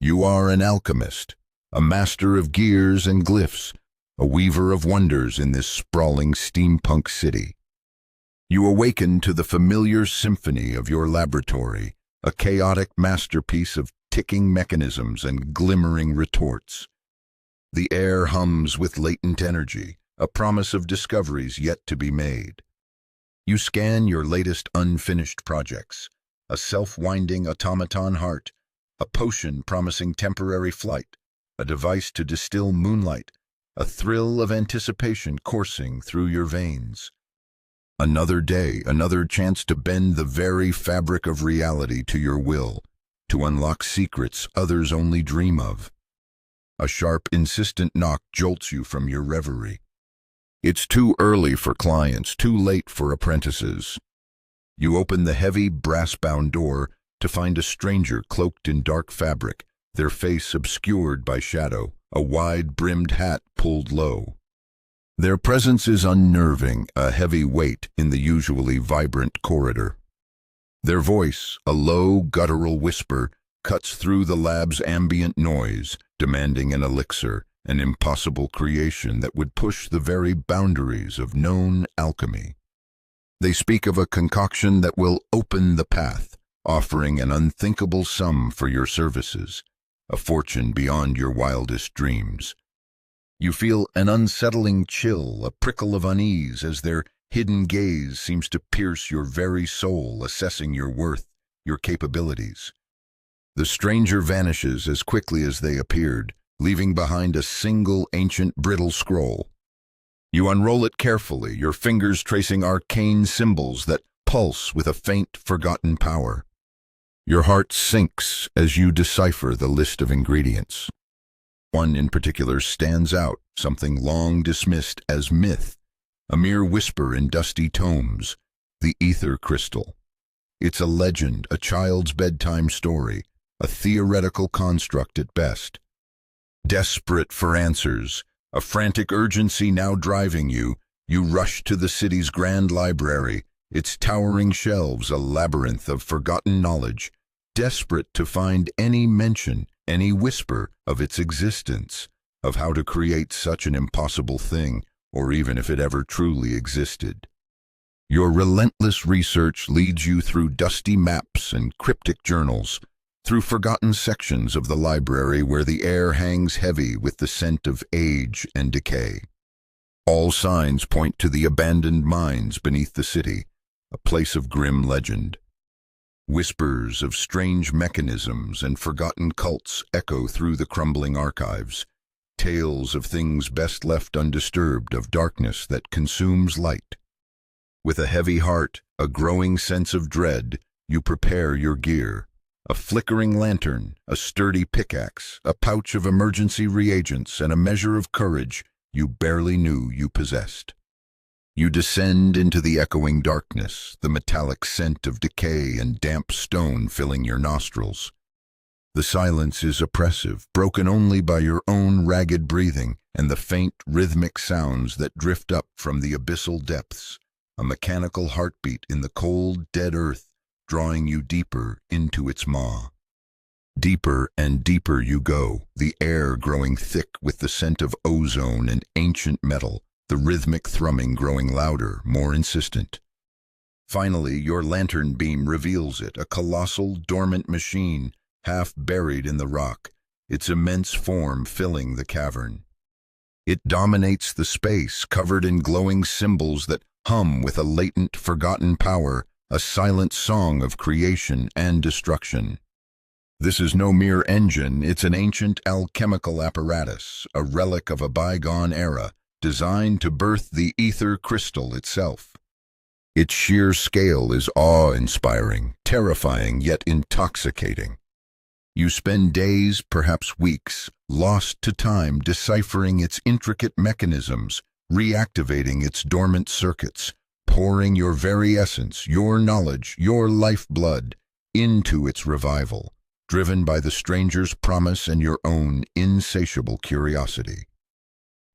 You are an alchemist, a master of gears and glyphs, a weaver of wonders in this sprawling steampunk city. You awaken to the familiar symphony of your laboratory, a chaotic masterpiece of ticking mechanisms and glimmering retorts. The air hums with latent energy, a promise of discoveries yet to be made. You scan your latest unfinished projects, a self-winding automaton heart, a potion promising temporary flight, a device to distill moonlight, a thrill of anticipation coursing through your veins. Another day, another chance to bend the very fabric of reality to your will, to unlock secrets others only dream of. A sharp, insistent knock jolts you from your reverie. It's too early for clients, too late for apprentices. You open the heavy, brass-bound door to find a stranger cloaked in dark fabric, their face obscured by shadow, a wide-brimmed hat pulled low. Their presence is unnerving, a heavy weight in the usually vibrant corridor. Their voice, a low, guttural whisper, cuts through the lab's ambient noise, demanding an elixir, an impossible creation that would push the very boundaries of known alchemy. They speak of a concoction that will open the path, offering an unthinkable sum for your services, a fortune beyond your wildest dreams. You feel an unsettling chill, a prickle of unease as their hidden gaze seems to pierce your very soul, assessing your worth, your capabilities. The stranger vanishes as quickly as they appeared, leaving behind a single ancient brittle scroll. You unroll it carefully, your fingers tracing arcane symbols that pulse with a faint, forgotten power. Your heart sinks as you decipher the list of ingredients. One in particular stands out, something long dismissed as myth, a mere whisper in dusty tomes, the Aether crystal. It's a legend, a child's bedtime story, a theoretical construct at best. Desperate for answers, a frantic urgency now driving you, you rush to the city's grand library, its towering shelves a labyrinth of forgotten knowledge, desperate to find any mention, any whisper of its existence, of how to create such an impossible thing, or even if it ever truly existed. Your relentless research leads you through dusty maps and cryptic journals, through forgotten sections of the library where the air hangs heavy with the scent of age and decay. All signs point to the abandoned mines beneath the city, a place of grim legend. Whispers of strange mechanisms and forgotten cults echo through the crumbling archives, tales of things best left undisturbed, of darkness that consumes light. With a heavy heart, a growing sense of dread, you prepare your gear. A flickering lantern, a sturdy pickaxe, a pouch of emergency reagents, and a measure of courage you barely knew you possessed. You descend into the echoing darkness, the metallic scent of decay and damp stone filling your nostrils. The silence is oppressive, broken only by your own ragged breathing and the faint, rhythmic sounds that drift up from the abyssal depths, a mechanical heartbeat in the cold, dead earth, drawing you deeper into its maw. Deeper and deeper you go, the air growing thick with the scent of ozone and ancient metal, the rhythmic thrumming growing louder, more insistent. Finally, your lantern beam reveals it, a colossal, dormant machine, half buried in the rock, its immense form filling the cavern. It dominates the space, covered in glowing symbols that hum with a latent, forgotten power, a silent song of creation and destruction. This is no mere engine, it's an ancient alchemical apparatus, a relic of a bygone era, designed to birth the Aether crystal itself. Its sheer scale is awe-inspiring, terrifying yet intoxicating. You spend days, perhaps weeks, lost to time deciphering its intricate mechanisms, reactivating its dormant circuits, pouring your very essence, your knowledge, your lifeblood, into its revival, driven by the stranger's promise and your own insatiable curiosity.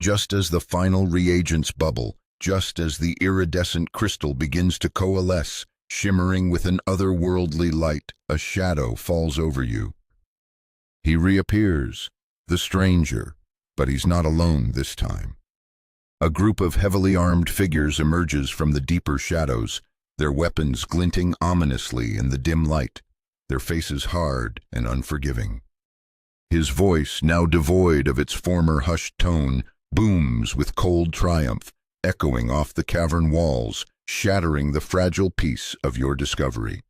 Just as the final reagents bubble, just as the iridescent crystal begins to coalesce, shimmering with an otherworldly light, a shadow falls over you. He reappears, the stranger, but he's not alone this time. A group of heavily armed figures emerges from the deeper shadows, their weapons glinting ominously in the dim light, their faces hard and unforgiving. His voice, now devoid of its former hushed tone, booms with cold triumph, echoing off the cavern walls, shattering the fragile peace of your discovery.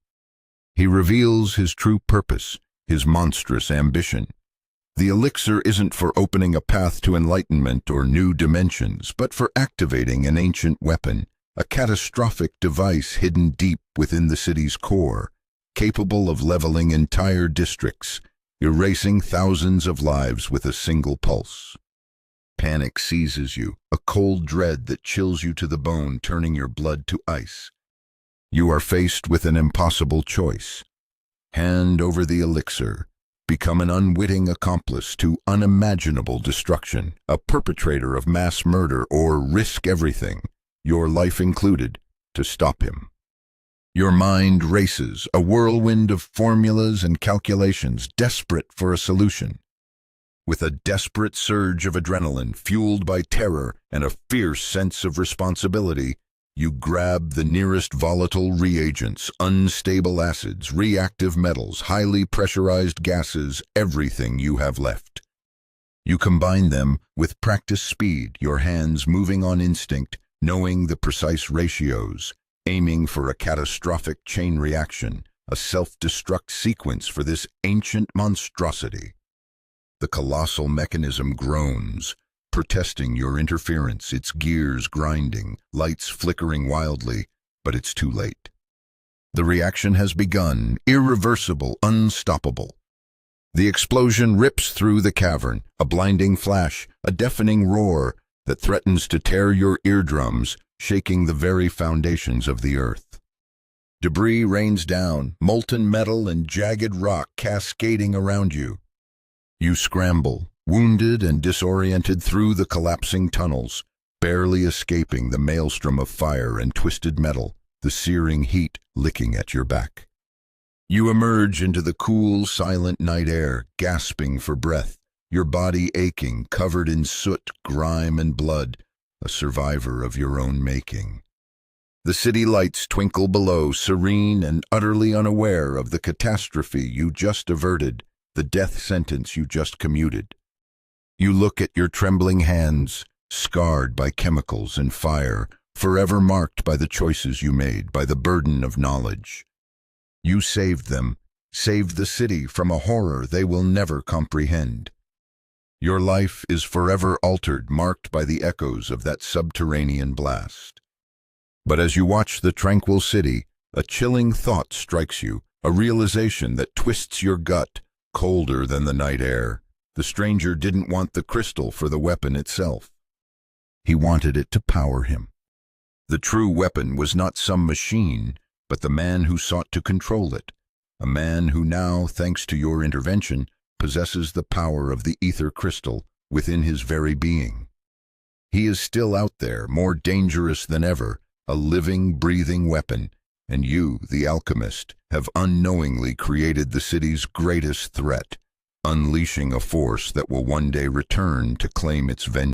He reveals his true purpose, his monstrous ambition. The elixir isn't for opening a path to enlightenment or new dimensions, but for activating an ancient weapon, a catastrophic device hidden deep within the city's core, capable of leveling entire districts, erasing thousands of lives with a single pulse. Panic seizes you, a cold dread that chills you to the bone, turning your blood to ice. You are faced with an impossible choice. Hand over the elixir, become an unwitting accomplice to unimaginable destruction, a perpetrator of mass murder, or risk everything, your life included, to stop him. Your mind races, a whirlwind of formulas and calculations, desperate for a solution. With a desperate surge of adrenaline, fueled by terror and a fierce sense of responsibility, you grab the nearest volatile reagents, unstable acids, reactive metals, highly pressurized gases, everything you have left. You combine them with practiced speed, your hands moving on instinct, knowing the precise ratios, aiming for a catastrophic chain reaction, a self-destruct sequence for this ancient monstrosity. The colossal mechanism groans, protesting your interference, its gears grinding, lights flickering wildly, but it's too late. The reaction has begun, irreversible, unstoppable. The explosion rips through the cavern, a blinding flash, a deafening roar that threatens to tear your eardrums, shaking the very foundations of the earth. Debris rains down, molten metal and jagged rock cascading around you. You scramble, wounded and disoriented through the collapsing tunnels, barely escaping the maelstrom of fire and twisted metal, the searing heat licking at your back. You emerge into the cool, silent night air, gasping for breath, your body aching, covered in soot, grime, and blood, a survivor of your own making. The city lights twinkle below, serene and utterly unaware of the catastrophe you just averted, the death sentence you just commuted. You look at your trembling hands, scarred by chemicals and fire, forever marked by the choices you made, by the burden of knowledge. You saved them, saved the city from a horror they will never comprehend. Your life is forever altered, marked by the echoes of that subterranean blast. But as you watch the tranquil city, a chilling thought strikes you, a realization that twists your gut, colder than the night air. The stranger didn't want the crystal for the weapon itself. He wanted it to power him. The true weapon was not some machine, but the man who sought to control it, a man who now, thanks to your intervention, possesses the power of the Aether crystal within his very being. He is still out there, more dangerous than ever, a living, breathing weapon, and you, the alchemist, have unknowingly created the city's greatest threat, unleashing a force that will one day return to claim its vengeance.